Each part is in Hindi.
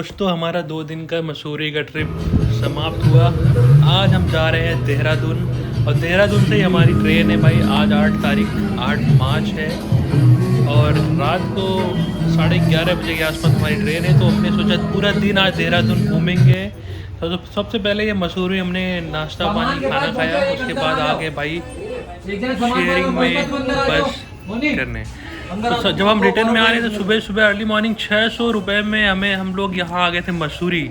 दोस्तों, हमारा 2 दिन का मसूरी का ट्रिप समाप्त हुआ। आज हम जा रहे हैं देहरादून और देहरादून से ही हमारी ट्रेन है भाई। आज 8 मार्च है और रात को 11:30 बजे के आसपास हमारी ट्रेन है। तो हमने सोचा पूरा दिन आज देहरादून घूमेंगे। तो सबसे पहले ये मसूरी हमने नाश्ता पानी खाना खाया, उसके बाद आगे भाई शेयरिंग में बस करने। तो जब हम रिटर्न में आ रहे थे सुबह सुबह अर्ली मॉर्निंग 600 रुपये में हम लोग यहाँ आ गए थे मसूरी।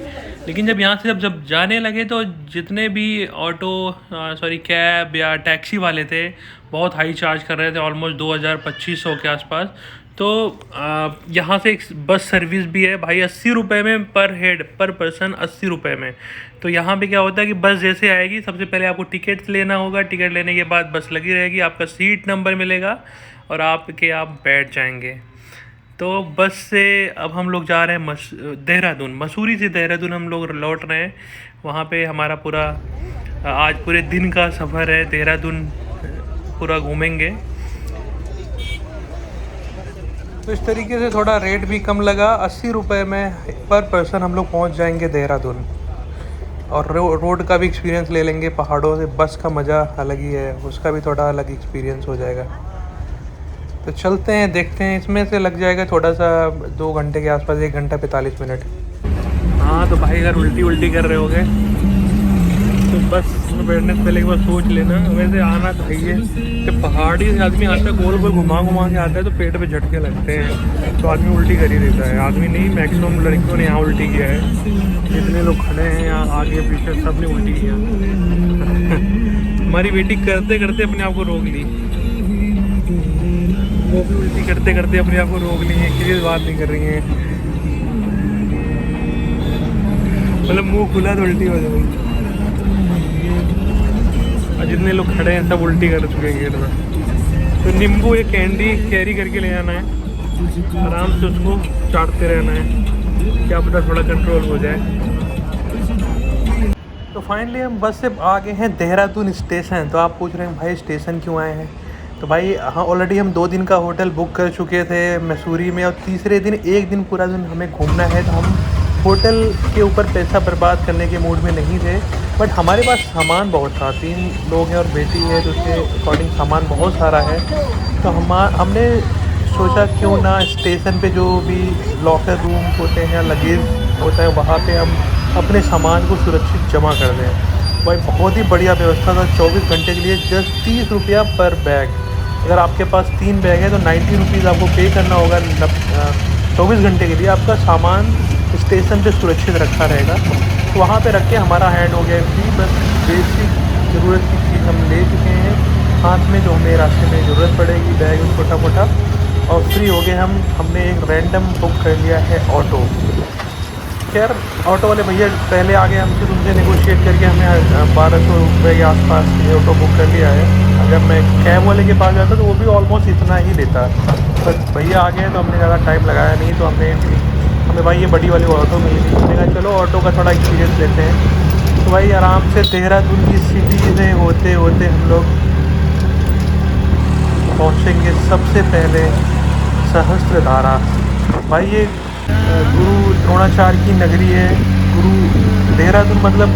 लेकिन जब यहाँ से जब जाने लगे तो जितने भी ऑटो कैब या टैक्सी वाले थे बहुत हाई चार्ज कर रहे थे, ऑलमोस्ट 2000-2500 के आसपास। तो यहाँ से एक बस सर्विस भी है भाई 80 रुपये में पर हेड पर पर्सन, 80 रुपये में। तो यहाँ पे क्या होता है कि बस जैसे आएगी सबसे पहले आपको टिकट लेना होगा, टिकट लेने के बाद बस लगी रहेगी, आपका सीट नंबर मिलेगा और आप बैठ जाएंगे। तो बस से अब हम लोग जा रहे हैं देहरादून। मसूरी से देहरादून हम लोग लौट रहे हैं। वहाँ पे हमारा पूरा आज पूरे दिन का सफ़र है, देहरादून पूरा घूमेंगे। तो इस तरीके से थोड़ा रेट भी कम लगा, 80 रुपये में पर पर्सन हम लोग पहुँच जाएंगे देहरादून। और रोड का भी एक्सपीरियंस ले लेंगे पहाड़ों से। बस का मज़ा अलग ही है, उसका भी थोड़ा अलग एक्सपीरियंस हो जाएगा। तो चलते हैं, देखते हैं। इसमें से लग जाएगा थोड़ा सा 2 घंटे के आसपास, 1 घंटा 45 मिनट। हाँ तो भाई अगर उल्टी कर रहे होगे तो बस में बैठने से पहले एक बार सोच लेना। वैसे आना चाहिए कि पहाड़ी से आदमी आता है, गोल घुमा के आता है तो पेट पे झटके लगते हैं तो आदमी उल्टी कर ही देता है। आदमी नहीं, मैक्सिमम लड़कियों ने यहाँ उल्टी किया है। जितने लोग खड़े हैं यहाँ आगे पीछे सब ने उल्टी किया। हमारी बेटी करते करते अपने आप को रोक ली, वो भी उल्टी करते करते अपने आप को रोक ली है, किसी बात नहीं कर रही हैं। मतलब मुंह खुला तो उल्टी हो जाएगी। और जितने लोग खड़े हैं सब उल्टी कर चुके हैं गेट में। तो नींबू एक कैंडी कैरी करके ले आना है, आराम से उसको चाटते रहना है, क्या पता थोड़ा कंट्रोल हो जाए। तो फाइनली हम बस से आ गए हैं देहरादून स्टेशन। तो आप पूछ रहे हैं भाई स्टेशन क्यों आए हैं? तो भाई हाँ, ऑलरेडी हम 2 दिन का होटल बुक कर चुके थे मसूरी में और तीसरे दिन एक दिन पूरा दिन हमें घूमना है। तो हम होटल के ऊपर पैसा बर्बाद करने के मूड में नहीं थे। बट हमारे पास सामान बहुत था, 3 लोग हैं और बेटी है, तो उसके अकॉर्डिंग सामान बहुत सारा है। तो हमने सोचा क्यों ना स्टेशन पे जो भी लॉकर रूम होते हैं या लगेज होता है वहाँ पे हम अपने सामान को सुरक्षित जमा कर दें। भाई बहुत ही बढ़िया व्यवस्था था। 24 घंटे के लिए जस्ट 30 रुपया पर बैग। अगर आपके पास 3 बैग है तो 90 रुपीज़ आपको पे करना होगा। 24 घंटे के लिए आपका सामान स्टेशन पे सुरक्षित रखा रहेगा। तो वहाँ पे रख के हमारा हैंड हो गया फ्री। बस बेसिक ज़रूरत की चीज़ हम ले चुके हैं हाथ में, जो हमें रास्ते में ज़रूरत पड़ेगी, बैग छोटा मोटा, और फ्री हो गए हम। हमने एक रैंडम बुक कर लिया है ऑटो। खैर ऑटो वाले भैया पहले आ गए हमसे, तुमसे नेगोशिएट करके हमें 1200 रुपये के आसपास ये ऑटो बुक कर लिया है। अगर मैं कैब वाले के पास जाता तो वो भी ऑलमोस्ट इतना ही लेता। पर भैया आ गए तो हमने ज़्यादा टाइम लगाया नहीं। तो हमें भाई ये बड़ी वाली ऑटो मिली थी। हमने कहा चलो ऑटो का थोड़ा एक्सपीरियंस लेते हैं। तो भाई आराम से देहरादून की सिटी से होते होते हम लोग पहुँचेंगे सबसे पहले सहस्त्रधारा। भाई ये गुरु द्रोणाचार्य की नगरी है। गुरु देहरादून मतलब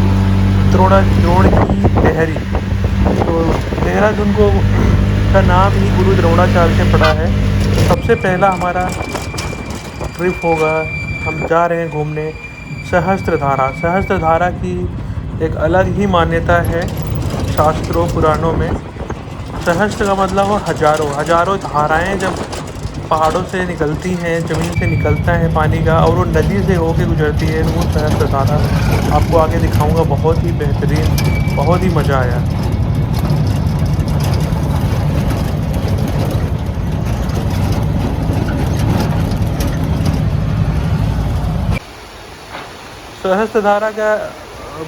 द्रोण की देहरी। तो देहरादून का नाम ही गुरु द्रोणाचार्य से पड़ा है। तो सबसे पहला हमारा ट्रिप होगा, हम जा रहे हैं घूमने सहस्त्रधारा। सहस्त्रधारा की एक अलग ही मान्यता है शास्त्रों पुराणों में। सहस्त्र का मतलब हो हजारों धाराएं जब पहाड़ों से निकलती हैं, ज़मीन से निकलता है पानी का और वो नदी से होके गुजरती है, तो वो सहस्त्रधारा आपको आगे दिखाऊंगा। बहुत ही बेहतरीन, बहुत ही मज़ा आया। सहस्त्रधारा का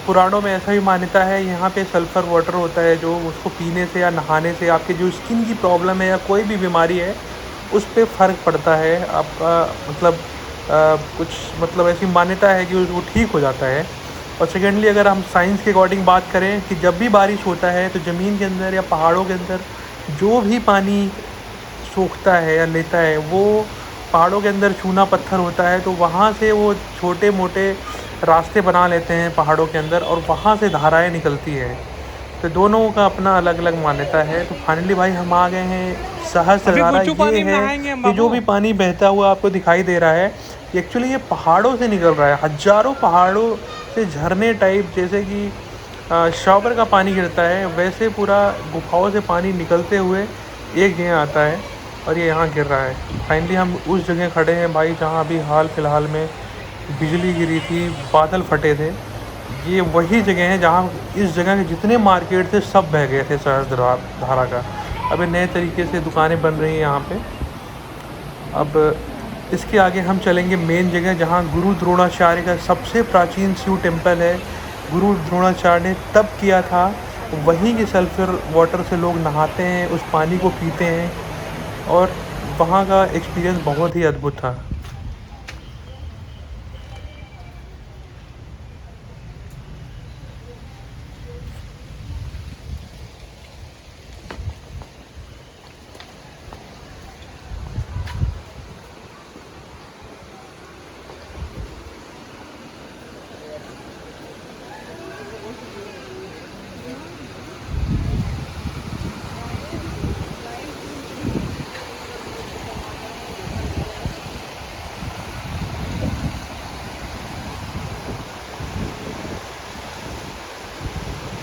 पुराणों में ऐसा ही मान्यता है, यहाँ पे सल्फ़र वाटर होता है जो उसको पीने से या नहाने से आपके जो स्किन की प्रॉब्लम है या कोई भी बीमारी है उस पे फ़र्क पड़ता है। आपका मतलब कुछ मतलब ऐसी मान्यता है कि वो ठीक हो जाता है। और सेकेंडली अगर हम साइंस के अकॉर्डिंग बात करें कि जब भी बारिश होता है तो ज़मीन के अंदर या पहाड़ों के अंदर जो भी पानी सूखता है या लेता है वो पहाड़ों के अंदर चूना पत्थर होता है, तो वहाँ से वो छोटे मोटे रास्ते बना लेते हैं पहाड़ों के अंदर, और वहाँ से धाराएं निकलती हैं। तो दोनों का अपना अलग अलग मान्यता है। तो फाइनली भाई हम आ गए हैं अभी सहस्त्रधारा। गुच्चू ये पानी में है, नहाएंगे हम ये जो बाबू। भी पानी बहता हुआ आपको दिखाई दे रहा है, एक्चुअली ये पहाड़ों से निकल रहा है। हजारों पहाड़ों से झरने टाइप, जैसे कि शॉवर का पानी गिरता है, वैसे पूरा गुफाओं से पानी निकलते हुए एक जगह आता है और ये यहाँ गिर रहा है। फाइनली हम उस जगह खड़े हैं भाई, जहाँ अभी हाल फिलहाल में बिजली गिरी थी, बादल फटे थे। ये वही जगह है जहाँ इस जगह के जितने मार्केट थे सब बह गए थे सहस्त्रधारा धारा का। अभी नए तरीके से दुकानें बन रही हैं यहाँ पे। अब इसके आगे हम चलेंगे मेन जगह, जहाँ गुरु द्रोणाचार्य का सबसे प्राचीन शिव टेम्पल है। गुरु द्रोणाचार्य ने तप किया था, वहीं के सल्फर वाटर से लोग नहाते हैं, उस पानी को पीते हैं, और वहाँ का एक्सपीरियंस बहुत ही अद्भुत था।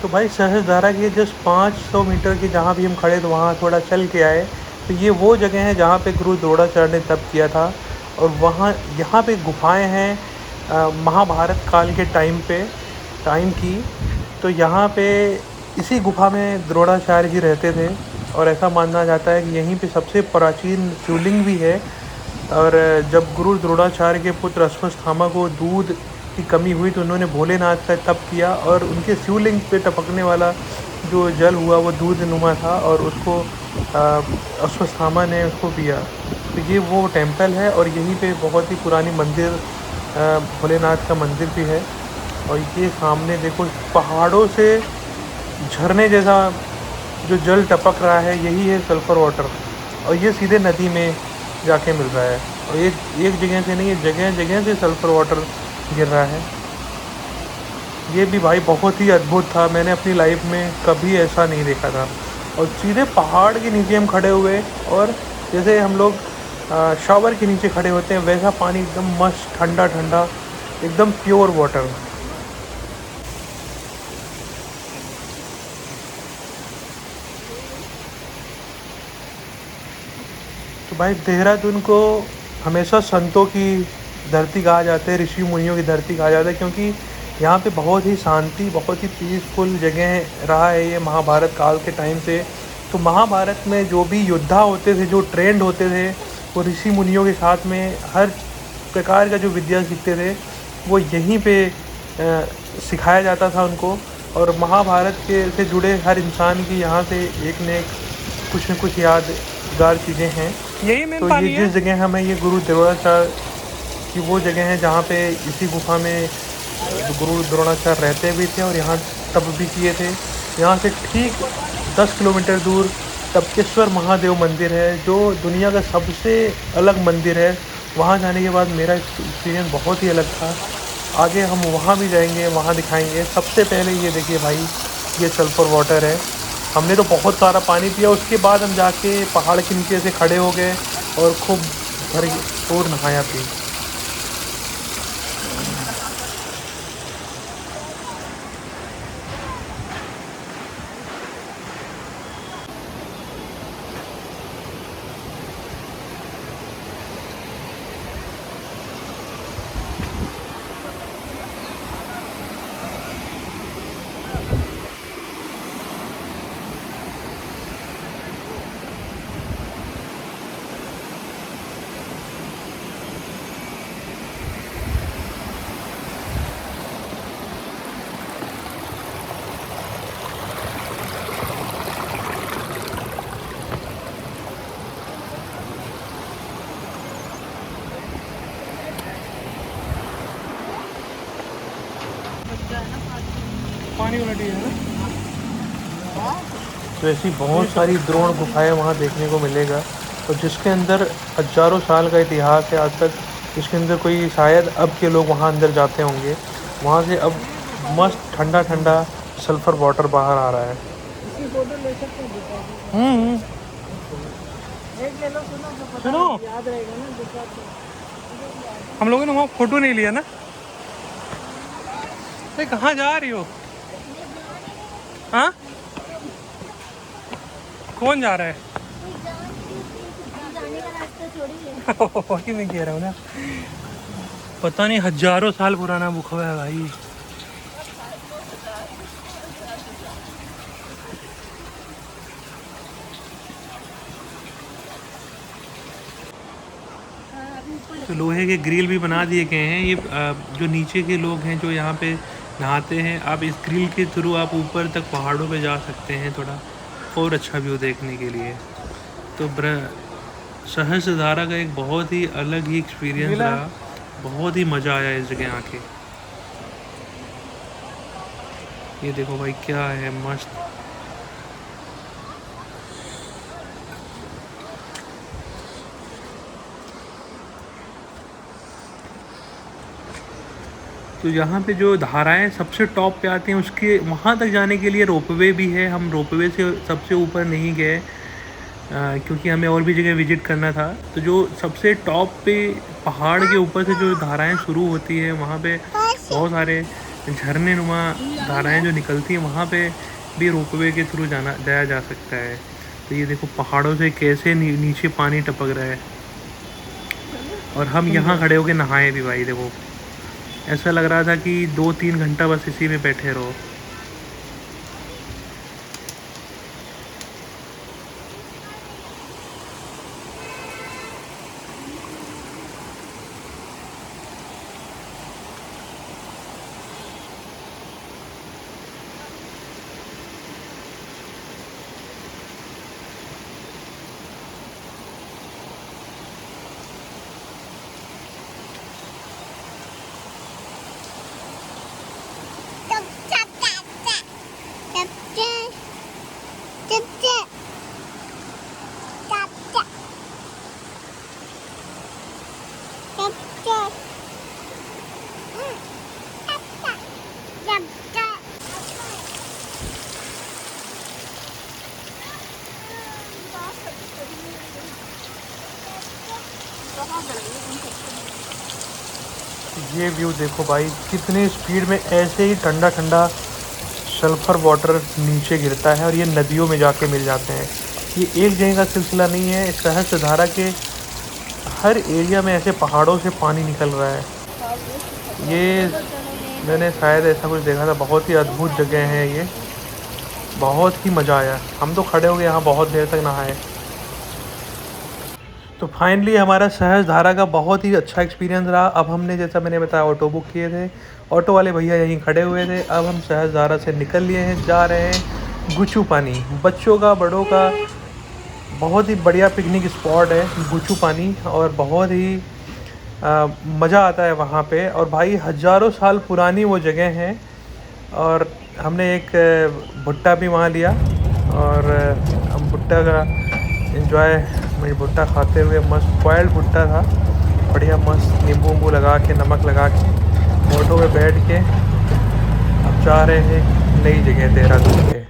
तो भाई सहस्त्रधारा के जस्ट 500 मीटर की जहाँ भी हम खड़े थे, वहाँ थोड़ा चल के आए, तो ये वो जगह है जहाँ पे गुरु द्रोणाचार्य ने तप किया था। और वहाँ यहाँ पे गुफाएं हैं महाभारत काल के टाइम की। तो यहाँ पे इसी गुफा में द्रोणाचार्य जी रहते थे, और ऐसा माना जाता है कि यहीं पे सबसे प्राचीन शिवलिंग भी है। और जब गुरु द्रोणाचार्य के पुत्र अश्वत्थामा को दूध की कमी हुई, तो उन्होंने भोलेनाथ का तप किया, और उनके शिवलिंग पे टपकने वाला जो जल हुआ वो दूध नुमा था, और उसको अश्वत्थामा ने उसको पिया। तो ये वो टेम्पल है, और यहीं पे बहुत ही पुरानी मंदिर, भोलेनाथ का मंदिर भी है। और ये सामने देखो पहाड़ों से झरने जैसा जो जल टपक रहा है, यही है सल्फ़र वाटर, और ये सीधे नदी में जाके मिल रहा है। और एक जगह से नहीं, ये जगह जगह से सल्फ़र वाटर गिर रहा है। ये भी भाई बहुत ही अद्भुत था, मैंने अपनी लाइफ में कभी ऐसा नहीं देखा था। और सीधे पहाड़ के नीचे हम खड़े हुए, और जैसे हम लोग शावर के नीचे खड़े होते हैं, वैसा पानी एकदम मस्त ठंडा ठंडा, एकदम प्योर वाटर। तो भाई देहरादून को हमेशा संतों की धरती कहा जाता है, ऋषि मुनियों की धरती कहा जाता है, क्योंकि यहाँ पे बहुत ही शांति, बहुत ही पीसफुल जगह रहा है ये महाभारत काल के टाइम से। तो महाभारत में जो भी योद्धा होते थे, जो ट्रेंड होते थे, वो ऋषि मुनियों के साथ में हर प्रकार का जो विद्या सीखते थे, वो यहीं पे सिखाया जाता था उनको। और महाभारत के से जुड़े हर इंसान की यहाँ से एक न एक कुछ न कुछ यादगार चीज़ें हैं। यही मेन तो ये पानी है। जिस जगह हमें, ये गुरु द्रोणाचार्य की वो जगह है जहाँ पे इसी गुफा में गुरु द्रोणाचार्य रहते भी थे और यहाँ तप भी किए थे। यहाँ से ठीक 10 किलोमीटर दूर टपकेश्वर महादेव मंदिर है, जो दुनिया का सबसे अलग मंदिर है। वहाँ जाने के बाद मेरा एक्सपीरियंस बहुत ही अलग था। आगे हम वहाँ भी जाएंगे, वहाँ दिखाएंगे। सबसे पहले ये देखिए भाई, ये सल्फर वाटर है। हमने तो बहुत सारा पानी पिया, उसके बाद हम जाके पहाड़ के नीचे से खड़े हो गए और खूब भर और नहाया भी। पानी उलटी है ना। तो ऐसी बहुत सारी द्रोण गुफाएं वहाँ देखने को मिलेगा। और जिसके अंदर हज़ारों साल का इतिहास है आज तक, जिसके अंदर कोई शायद अब के लोग वहाँ अंदर जाते होंगे। वहाँ से अब मस्त ठंडा ठंडा सल्फ़र वाटर बाहर आ रहा है। हम्म। सुनो, हम लोगों ने वहाँ फ़ोटो नहीं लिया ना। अरे कहाँ जा रही हो? हाँ, कौन जा रहा है? वही मैं कह रहा हूँ ना, पता नहीं हज़ारों साल पुराना बुक हुआ है भाई। तो लोहे के ग्रिल भी बना दिए गए हैं। ये जो नीचे के लोग हैं जो यहाँ पे नहाते हैं, आप इस ग्रिल के थ्रू आप ऊपर तक पहाड़ों पे जा सकते हैं थोड़ा और अच्छा व्यू देखने के लिए। तो सहस्त्रधारा का एक बहुत ही अलग ही एक्सपीरियंस रहा, बहुत ही मज़ा आया इस जगह आके। ये देखो भाई क्या है मस्त। तो यहाँ पे जो धाराएं सबसे टॉप पे आती हैं, उसके वहाँ तक जाने के लिए रोपवे भी है। हम रोपवे से सबसे ऊपर नहीं गए क्योंकि हमें और भी जगह विजिट करना था। तो जो सबसे टॉप पे पहाड़ के ऊपर से जो धाराएं शुरू होती है, वहाँ पे बहुत सारे झरने नुमा धाराएं जो निकलती हैं, वहाँ पे भी रोपवे के थ्रू जाया जा सकता है। तो ये देखो पहाड़ों से कैसे नीचे पानी टपक रहा है, और हम यहाँ खड़े होके नहाए भी भाई। देखो ऐसा लग रहा था कि 2-3 घंटा बस इसी में बैठे रहो। ये व्यू देखो भाई, कितने स्पीड में ऐसे ही ठंडा ठंडा सल्फ़र वाटर नीचे गिरता है और ये नदियों में जाके मिल जाते हैं। ये एक जगह का सिलसिला नहीं है, सहस्त्रधारा के हर एरिया में ऐसे पहाड़ों से पानी निकल रहा है। ये मैंने शायद ऐसा कुछ देखा था। बहुत ही अद्भुत जगह है ये, बहुत ही मज़ा आया। हम तो खड़े हो गए यहाँ बहुत देर तक नहाए। तो फाइनली हमारा सहस्त्रधारा का बहुत ही अच्छा एक्सपीरियंस रहा। अब हमने, जैसा मैंने बताया, ऑटो बुक किए थे, ऑटो वाले भैया यहीं खड़े हुए थे। अब हम सहस्त्रधारा से निकल लिए हैं, जा रहे हैं गुचू पानी। बच्चों का, बड़ों का बहुत ही बढ़िया पिकनिक स्पॉट है गुचू पानी, और बहुत ही मज़ा आता है वहाँ पे। और भाई हज़ारों साल पुरानी वो जगह है। और हमने एक भुट्टा भी वहाँ लिया, और हम भुट्टा का एंजॉय, मैं भुट्टा खाते हुए, मस्त बॉयल्ड भुट्टा था, बढ़िया मस्त नींबू वूम्बू लगा के, नमक लगा के ऑटो में बैठ के अब जा रहे हैं नई जगह देहरादून पे।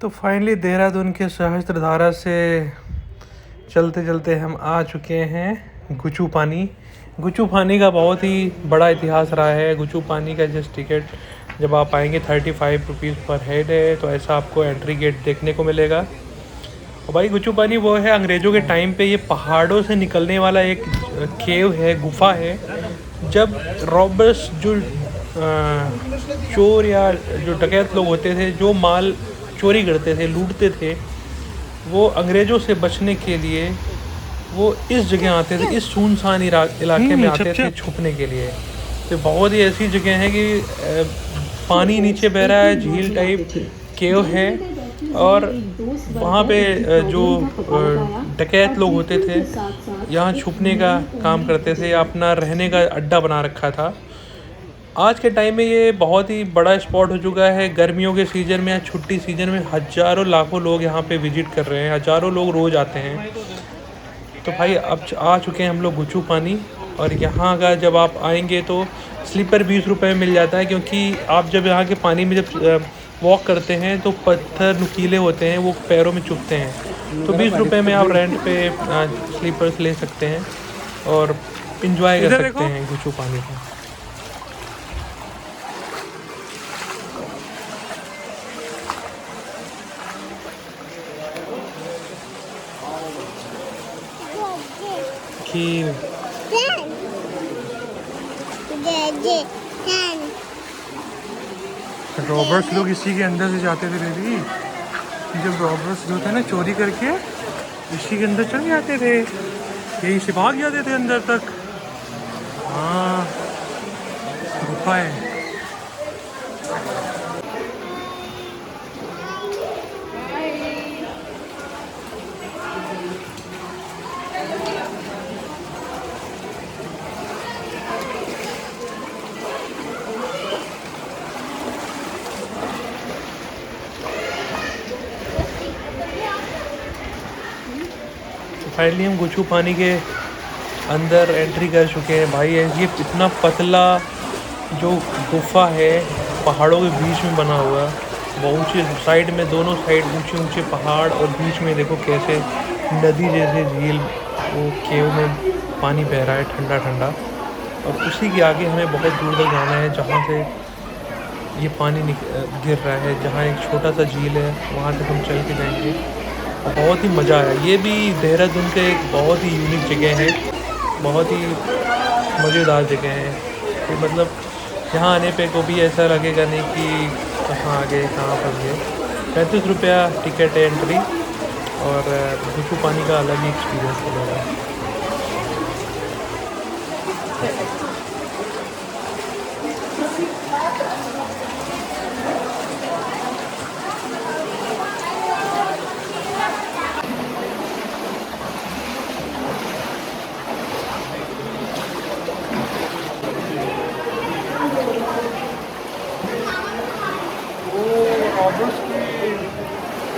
तो फाइनली देहरादून के सहस्त्रधारा से चलते चलते हम आ चुके हैं गुचू पानी। गुचू पानी का बहुत ही बड़ा इतिहास रहा है। गुचू पानी का जस्ट टिकट जब आप आएंगे 35 रुपीज़ पर हेड है, तो ऐसा आपको एंट्री गेट देखने को मिलेगा। और भाई गुचू पानी वो है, अंग्रेज़ों के टाइम पे ये पहाड़ों से निकलने वाला एक केव है, गुफा है। जब रॉबर्स जो चोर या जो डकैत लोग होते थे जो माल चोरी करते थे, लूटते थे, वो अंग्रेज़ों से बचने के लिए वो इस जगह आते थे, इस सुनसान इलाके में आते थे छुपने के लिए। तो बहुत ही ऐसी जगह है कि पानी नीचे बह रहा है, झील टाइप केव है, और वहाँ पे जो डकैत लोग होते थे यहाँ छुपने का काम करते थे, अपना रहने का अड्डा बना रखा था। आज के टाइम में ये बहुत ही बड़ा स्पॉट हो चुका है। गर्मियों के सीज़न में या छुट्टी सीज़न में हज़ारों लाखों लोग यहाँ पे विज़िट कर रहे हैं, हज़ारों लोग रोज़ आते हैं। तो भाई अब आ चुके हैं हम लोग गुच्चू पानी, और यहाँ का जब आप आएंगे तो स्लीपर 20 रुपये में मिल जाता है, क्योंकि आप जब यहाँ के पानी में जब वॉक करते हैं तो पत्थर नुकीले होते हैं, वो पैरों में चुभते हैं। तो 20 रुपये में आप रेंट पे स्लीपर्स ले सकते हैं और इंजॉय कर सकते हैं गुच्चू पानी को। खीर रॉबर्ट्स लोग इसी के अंदर से जाते थे बेबी। जब रॉबर्ट्स जो थे ना चोरी करके इसी के अंदर चल जाते थे, यहीं से भाग जाते थे अंदर तक। हाँ, गुफा है। फाइनली हम गुच्चू पानी के अंदर एंट्री कर चुके हैं भाई। ये इतना पतला जो गुफा है पहाड़ों के बीच में बना हुआ, वो ऊँचे साइड में, दोनों साइड ऊंचे ऊंचे पहाड़, और बीच में देखो कैसे नदी जैसे झील, वो केव में पानी बह रहा है ठंडा ठंडा। और उसी के आगे हमें बहुत दूर तक जाना है जहाँ से ये पानी गिर रहा है, जहाँ एक छोटा सा झील है, वहाँ तक हम चल के जाएंगे। बहुत ही मज़ा आया। ये भी देहरादून के एक बहुत ही यूनिक जगह है, बहुत ही मज़ेदार जगह है। तो मतलब यहाँ आने पे को भी ऐसा लगेगा नहीं कि कहाँ आ गए, कहाँ फंस गए। 35 रुपया टिकट है एंट्री, और गुच्चू पानी का अलग ही एक्सपीरियंस मिलेगा।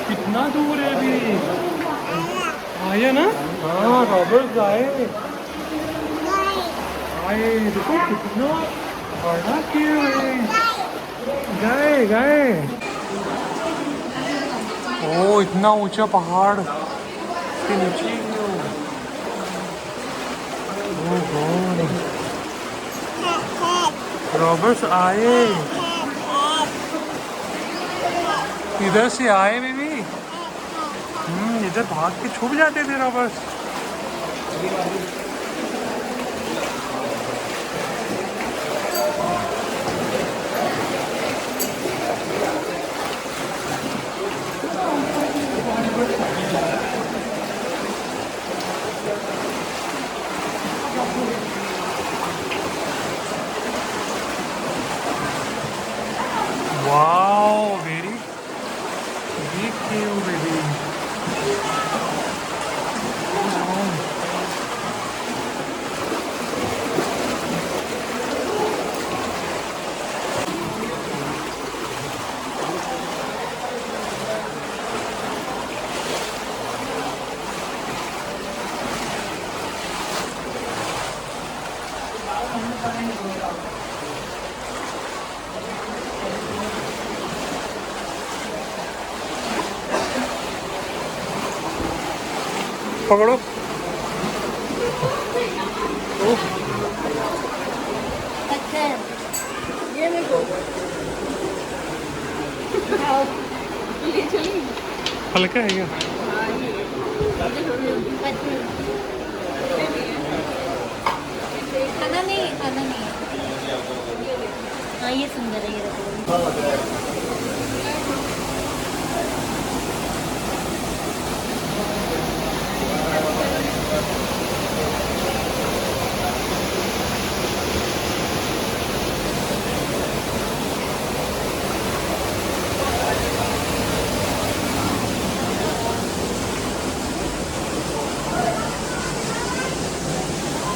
कितना दूर है अभी, आया ना? हाँ, रॉबर्ट्स आए देखो कितना बड़ा केव है। गए गए। ओ इतना ऊंचा पहाड़ के नीचे। रॉबर्ट्स आए, इधर से आए बेबी। इधर भाग के छुप जाते थे रॉबर्ट्स। वाओ, वेरी बिग केव बेबी। पकड़ो। ये देखो, हल्का है क्या? खाना नहीं, खाना नहीं। हाँ ये सुंदर है, ये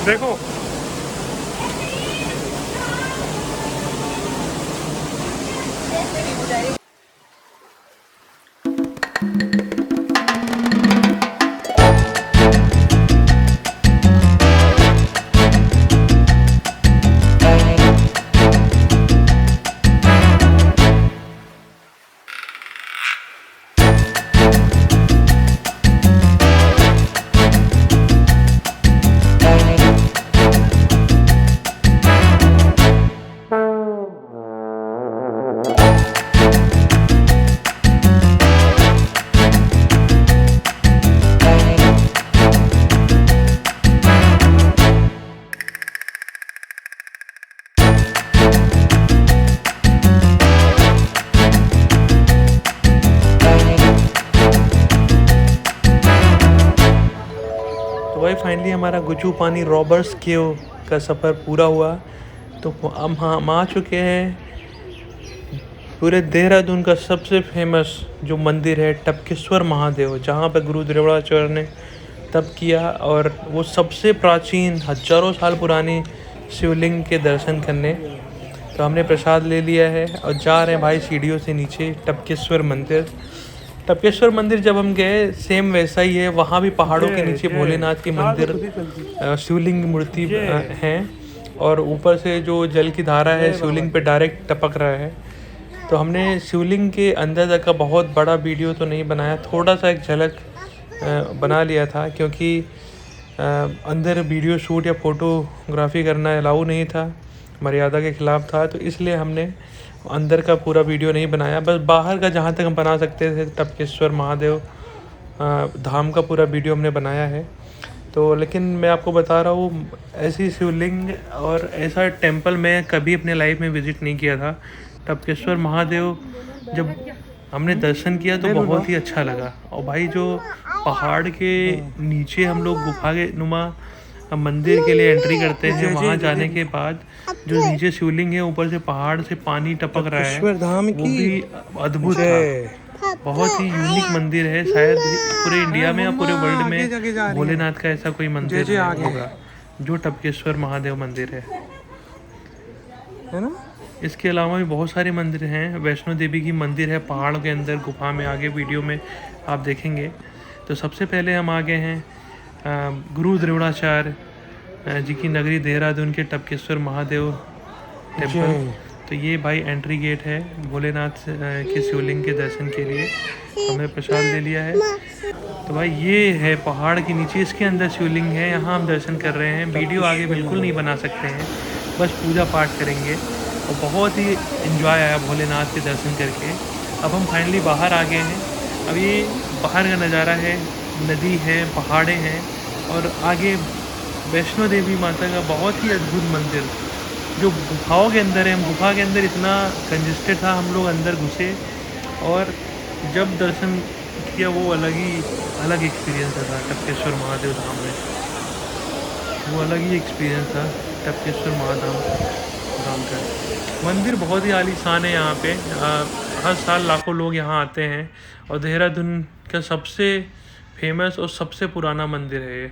देखो। देखो तो भाई फाइनली हमारा गुजू पानी रॉबर्ट्स केव का सफ़र पूरा हुआ। तो हम आ चुके हैं पूरे देहरादून का सबसे फेमस जो मंदिर है टपकेश्वर महादेव, जहाँ पर गुरु द्रोणाचार्य ने तप किया, और वो सबसे प्राचीन हजारों साल पुरानी शिवलिंग के दर्शन करने। तो हमने प्रसाद ले लिया है और जा रहे हैं भाई सीढ़ियों से नीचे टपकेश्वर मंदिर। टपकेश्वर मंदिर जब हम गए सेम वैसा ही है, वहाँ भी पहाड़ों के नीचे भोलेनाथ की मंदिर शिवलिंग मूर्ति हैं, और ऊपर से जो जल की धारा है शिवलिंग पे डायरेक्ट टपक रहा है। तो हमने शिवलिंग के अंदर तक का बहुत बड़ा वीडियो तो नहीं बनाया, थोड़ा सा एक झलक बना लिया था, क्योंकि अंदर वीडियो शूट या फोटोग्राफी करना अलाउ नहीं था, मर्यादा के ख़िलाफ़ था। तो इसलिए हमने अंदर का पूरा वीडियो नहीं बनाया, बस बाहर का जहाँ तक हम बना सकते थे टपकेश्वर महादेव धाम का पूरा वीडियो हमने बनाया है। तो लेकिन मैं आपको बता रहा हूँ, ऐसी शिवलिंग और ऐसा टेंपल मैं कभी अपने लाइफ में विज़िट नहीं किया था। टपकेश्वर महादेव जब हमने दर्शन किया तो बहुत ही अच्छा लगा। और भाई जो पहाड़ के नीचे हम लोग गुफा के नुमा मंदिर के लिए एंट्री करते हैं, वहाँ जाने के बाद जो नीचे शिवलिंग है, ऊपर से पहाड़ से पानी टपक रहा है, वो भी अद्भुत था। बहुत ही यूनिक मंदिर है, शायद पूरे इंडिया में या पूरे वर्ल्ड में भोलेनाथ का ऐसा कोई मंदिर होगा जो टपकेश्वर महादेव मंदिर है ना। इसके अलावा भी बहुत सारे मंदिर हैं। वैष्णो देवी की मंदिर है पहाड़ के अंदर गुफा में, आगे वीडियो में आप देखेंगे। तो सबसे पहले हम आ गए हैं गुरु द्रोणाचार्य जी की नगरी देहरादून के टपकेश्वर महादेव टेम्पल। तो ये भाई एंट्री गेट है भोलेनाथ के शिवलिंग के दर्शन के लिए। हमने प्रसाद ले लिया है। तो भाई ये है पहाड़ के नीचे, इसके अंदर शिवलिंग है, यहाँ हम दर्शन कर रहे हैं। वीडियो आगे बिल्कुल नहीं बना सकते हैं, बस पूजा पाठ करेंगे। और बहुत ही इन्जॉय आया भोलेनाथ के दर्शन करके। अब हम फाइनली बाहर आ गए हैं। अब ये बाहर का नज़ारा है, नदी है, पहाड़े हैं, और आगे वैष्णो देवी माता का बहुत ही अद्भुत मंदिर जो गुफाओं के अंदर है। हम गुफा के अंदर इतना कंजेस्टेड था, हम लोग अंदर घुसे और जब दर्शन किया वो अलग एक्सपीरियंस था टपकेश्वर महादेव धाम में। वो अलग ही एक्सपीरियंस था टपकेश्वर महाधाम धाम का। मंदिर बहुत ही आलीशान है यहाँ पे। हर साल लाखों लोग यहाँ आते हैं, और देहरादून का सबसे फेमस और सबसे पुराना मंदिर है ये।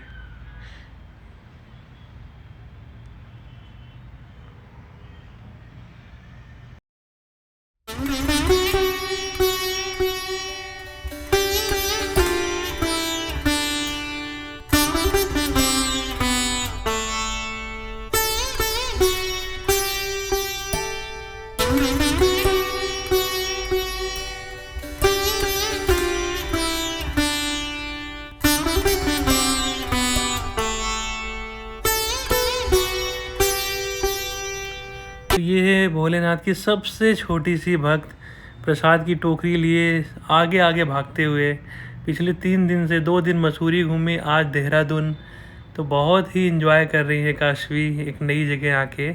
तो ये है भोलेनाथ की सबसे छोटी सी भक्त, प्रसाद की टोकरी लिए आगे आगे भागते हुए। पिछले 3 दिन से 2 दिन मसूरी घूमे, आज देहरादून। तो बहुत ही इन्जॉय कर रही है काशवी एक नई जगह आके।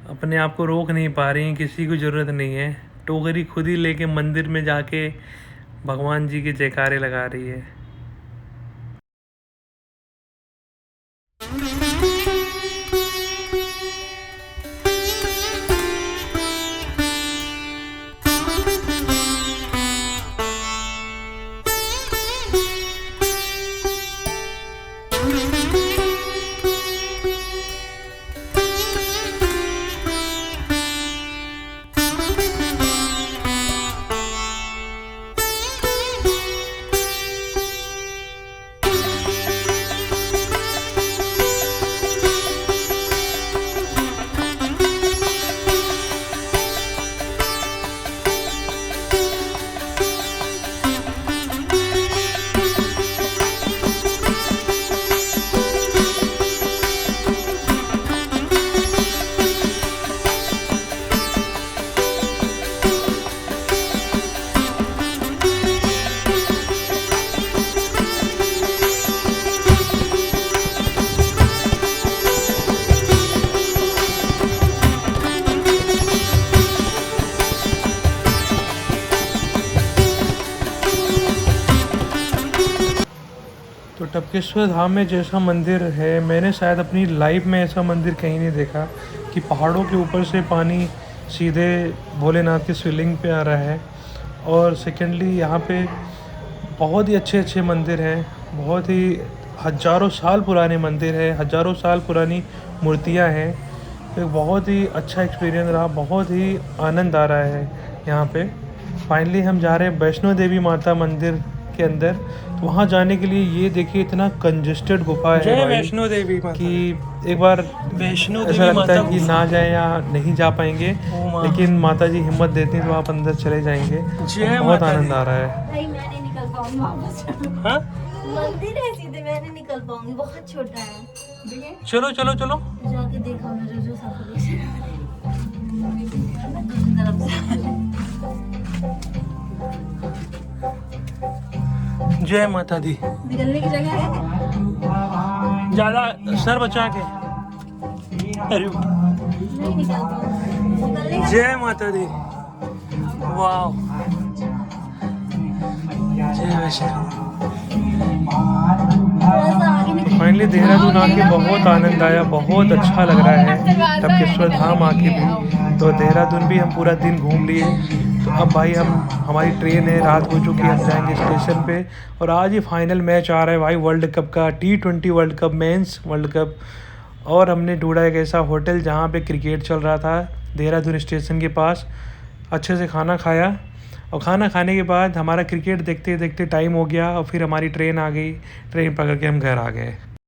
अपने आप को रोक नहीं पा रही हैं, किसी को ज़रूरत नहीं है, टोकरी खुद ही लेके मंदिर में जाके भगवान जी के जयकारे लगा रही है। तो टपकेश्वर धाम में जैसा मंदिर है, मैंने शायद अपनी लाइफ में ऐसा मंदिर कहीं नहीं देखा कि पहाड़ों के ऊपर से पानी सीधे भोलेनाथ के शिवलिंग पे आ रहा है। और सेकेंडली यहाँ पे बहुत ही अच्छे अच्छे मंदिर हैं, बहुत ही हज़ारों साल पुराने मंदिर हैं, हज़ारों साल पुरानी मूर्तियाँ हैं। तो एक बहुत ही अच्छा एक्सपीरियंस रहा, बहुत ही आनंद आ रहा है यहाँ पे। फाइनली हम जा रहे हैं वैष्णो देवी माता मंदिर के अंदर। तो वहाँ जाने के लिए ये देखिए इतना कंजेस्टेड गुफा है भाई वैष्णो देवी माता कि एक बार वैष्णो ऐसा देवी लगता माता है कि ना जाए या नहीं जा पाएंगे, माँ। लेकिन माता जी हिम्मत देती हैं तो आप अंदर चले जाएंगे। जय बहुत माता आनंद दी। आ रहा है। भाई मैं नहीं निकल पाऊंगी वापस। हाँ मंदिर है सीधे, मैं नहीं निकल पाऊंगी, बहुत छोटा है। चलो चलो चलो जाके देखा मेरे जो सफोकेशन दूसरी तरफ से। जय माता दी। निकलने की जगह है, ज्यादा सर बचा के। अरे नहीं निकल पाऊंगी, निकलने का जय माता दी। वाह जय वैष्णो। थोड़ा सा आगे निकल। फाइनली देहरादून आके बहुत आनंद आया, बहुत अच्छा लग रहा है टपकेश्वर धाम आके भी। तो देहरादून भी हम पूरा दिन घूम लिए। तो अब भाई हमारी ट्रेन है, रात हो चुकी है, हम जाएंगे स्टेशन पे। और आज ही फाइनल मैच आ रहा है भाई वर्ल्ड कप का, T20 world cup, mains world cup. और हमने ढूंढा एक ऐसा होटल जहाँ पे क्रिकेट चल रहा था देहरादून स्टेशन के पास। अच्छे से खाना खाया और खाना खाने के बाद हमारा क्रिकेट देखते देखते टाइम हो गया और फिर हमारी ट्रेन आ गई। ट्रेन पकड़ के हम घर आ गए।